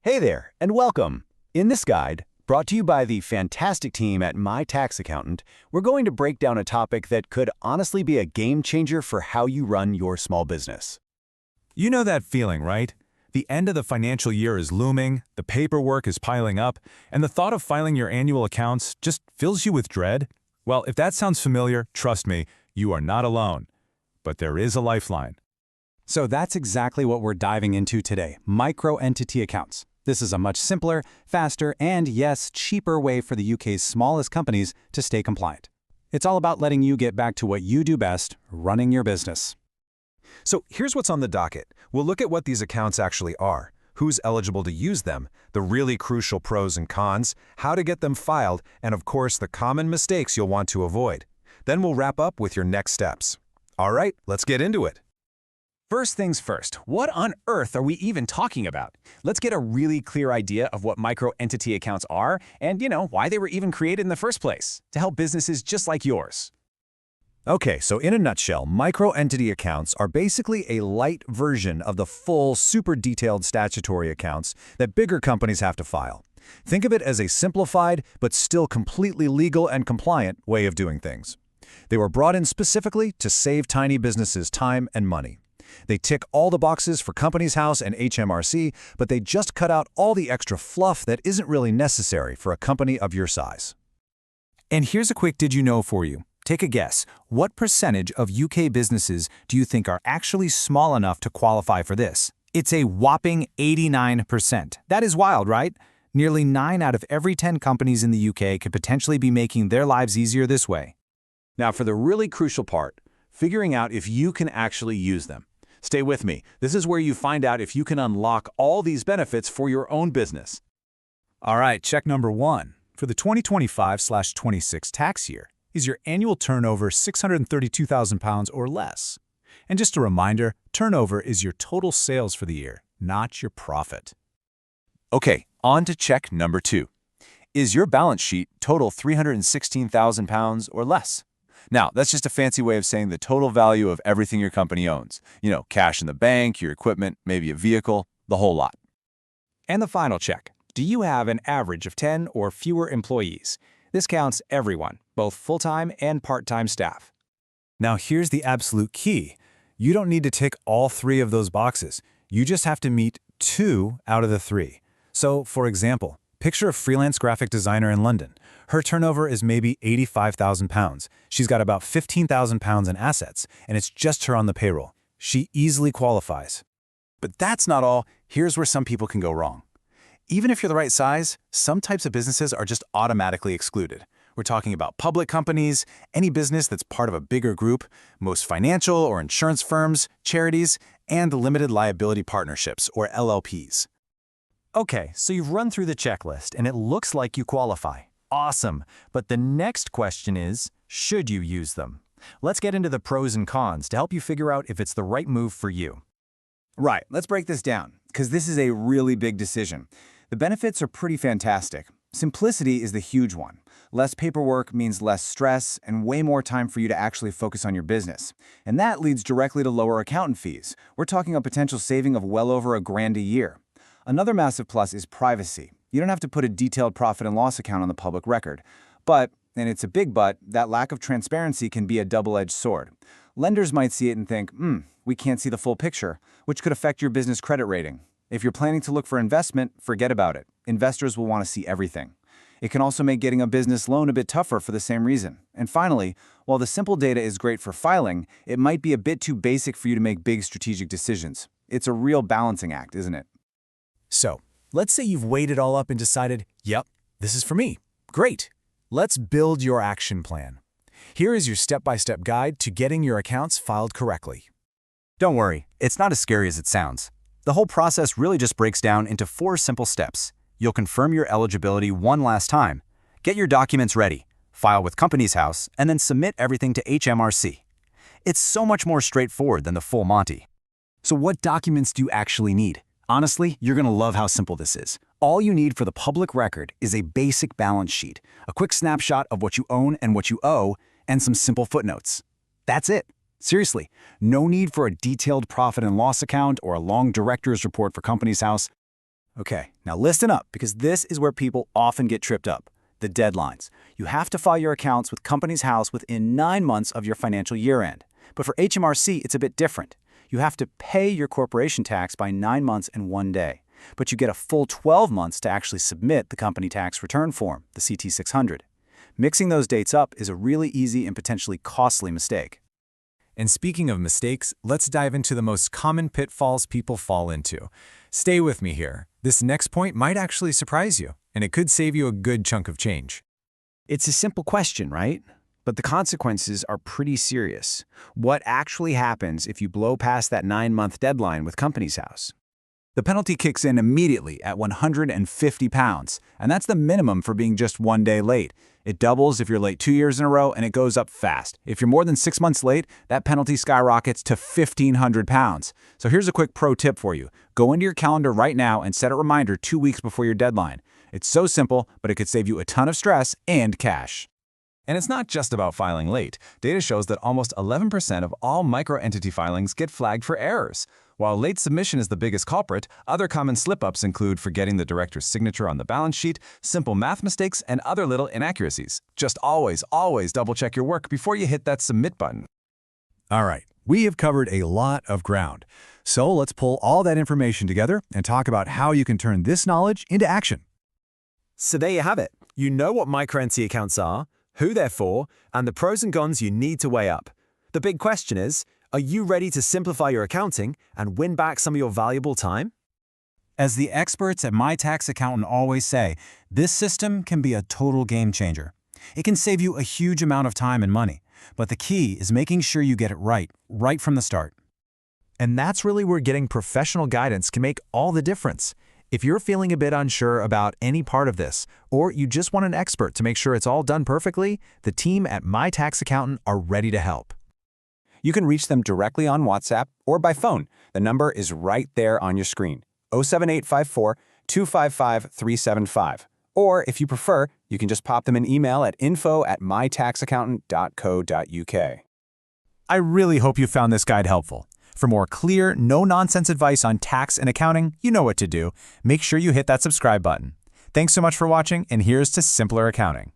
Hey there, and welcome. In this guide, brought to you by the fantastic team at My Tax Accountant, we're going to break down a topic that could honestly be a game changer for how you run your small business. You know that feeling, right? The end of the financial year is looming, the paperwork is piling up, and the thought of filing your annual accounts just fills you with dread? Well, if that sounds familiar, trust me, you are not alone. But there is a lifeline. So that's exactly what we're diving into today, micro-entity accounts. This is a much simpler, faster, and yes, cheaper way for the UK's smallest companies to stay compliant. It's all about letting you get back to what you do best, running your business. So here's what's on the docket. We'll look at what these accounts actually are, who's eligible to use them, the really crucial pros and cons, how to get them filed, and of course the common mistakes you'll want to avoid. Then we'll wrap up with your next steps. All right, let's get into it. First things first, what on earth are we even talking about? Let's get a really clear idea of what micro-entity accounts are and, why they were even created in the first place, to help businesses just like yours. Okay, so in a nutshell, micro-entity accounts are basically a light version of the full, super detailed statutory accounts that bigger companies have to file. Think of it as a simplified, but still completely legal and compliant way of doing things. They were brought in specifically to save tiny businesses time and money. They tick all the boxes for Companies House and HMRC, but they just cut out all the extra fluff that isn't really necessary for a company of your size. And here's a quick did you know for you. Take a guess. What percentage of UK businesses do you think are actually small enough to qualify for this? It's a whopping 89%. That is wild, right? Nearly 9 out of every 10 companies in the UK could potentially be making their lives easier this way. Now for the really crucial part, figuring out if you can actually use them. Stay with me. This is where you find out if you can unlock all these benefits for your own business. All right, check number 1. For the 2025/26 tax year, is your annual turnover £632,000 or less? And just a reminder, turnover is your total sales for the year, not your profit. Okay, on to check number 2. Is your balance sheet total £316,000 or less? Now, that's just a fancy way of saying the total value of everything your company owns. Cash in the bank, your equipment, maybe a vehicle, the whole lot. And the final check. Do you have an average of 10 or fewer employees? This counts everyone, both full-time and part-time staff. Now here's the absolute key. You don't need to tick all 3 of those boxes. You just have to meet 2 out of the 3. So, for example, picture a freelance graphic designer in London. Her turnover is maybe £85,000. She's got about £15,000 in assets, and it's just her on the payroll. She easily qualifies. But that's not all. Here's where some people can go wrong. Even if you're the right size, some types of businesses are just automatically excluded. We're talking about public companies, any business that's part of a bigger group, most financial or insurance firms, charities, and limited liability partnerships, or LLPs. Okay, so you've run through the checklist, and it looks like you qualify. Awesome. But the next question is, should you use them? Let's get into the pros and cons to help you figure out if it's the right move for you. Right, let's break this down, because this is a really big decision. The benefits are pretty fantastic. Simplicity is the huge one. Less paperwork means less stress and way more time for you to actually focus on your business. And that leads directly to lower accountant fees. We're talking a potential saving of well over £1,000 a year. Another massive plus is privacy. You don't have to put a detailed profit and loss account on the public record. But, and it's a big but, that lack of transparency can be a double-edged sword. Lenders might see it and think, we can't see the full picture, which could affect your business credit rating. If you're planning to look for investment, forget about it. Investors will want to see everything. It can also make getting a business loan a bit tougher for the same reason. And finally, while the simple data is great for filing, it might be a bit too basic for you to make big strategic decisions. It's a real balancing act, isn't it? So, let's say you've weighed it all up and decided, yep, this is for me. Great. Let's build your action plan. Here is your step-by-step guide to getting your accounts filed correctly. Don't worry, it's not as scary as it sounds. The whole process really just breaks down into 4 simple steps. You'll confirm your eligibility one last time, get your documents ready, file with Companies House, and then submit everything to HMRC. It's so much more straightforward than the full Monty. So what documents do you actually need? Honestly, you're going to love how simple this is. All you need for the public record is a basic balance sheet, a quick snapshot of what you own and what you owe, and some simple footnotes. That's it. Seriously, no need for a detailed profit and loss account or a long director's report for Companies House. Okay, now listen up, because this is where people often get tripped up. The deadlines. You have to file your accounts with Companies House within 9 months of your financial year end. But for HMRC, it's a bit different. You have to pay your corporation tax by 9 months and 1 day. But you get a full 12 months to actually submit the company tax return form, the CT-600. Mixing those dates up is a really easy and potentially costly mistake. And speaking of mistakes, let's dive into the most common pitfalls people fall into. Stay with me here. This next point might actually surprise you, and it could save you a good chunk of change. It's a simple question, right? But the consequences are pretty serious. What actually happens if you blow past that 9-month deadline with Companies House? The penalty kicks in immediately at £150, and that's the minimum for being just 1 day late. It doubles if you're late 2 years in a row, and it goes up fast. If you're more than 6 months late, that penalty skyrockets to £1,500. So here's a quick pro tip for you. Go into your calendar right now and set a reminder 2 weeks before your deadline. It's so simple, but it could save you a ton of stress and cash. And it's not just about filing late. Data shows that almost 11% of all micro-entity filings get flagged for errors. While late submission is the biggest culprit, other common slip-ups include forgetting the director's signature on the balance sheet, simple math mistakes, and other little inaccuracies. Just always double-check your work before you hit that submit button. All right, we have covered a lot of ground. So let's pull all that information together and talk about how you can turn this knowledge into action. So there you have it. You know what micro-entity accounts are, who they're for, and the pros and cons you need to weigh up. The big question is, are you ready to simplify your accounting and win back some of your valuable time? As the experts at My Tax Accountant always say, this system can be a total game changer. It can save you a huge amount of time and money, but the key is making sure you get it right from the start. And that's really where getting professional guidance can make all the difference. If you're feeling a bit unsure about any part of this, or you just want an expert to make sure it's all done perfectly, the team at My Tax Accountant are ready to help. You can reach them directly on WhatsApp or by phone. The number is right there on your screen, 07854 255 375. Or if you prefer, you can just pop them an email at info@mytaxaccountant.co.uk. I really hope you found this guide helpful. For more clear, no-nonsense advice on tax and accounting, you know what to do. Make sure you hit that subscribe button. Thanks so much for watching, and here's to simpler accounting.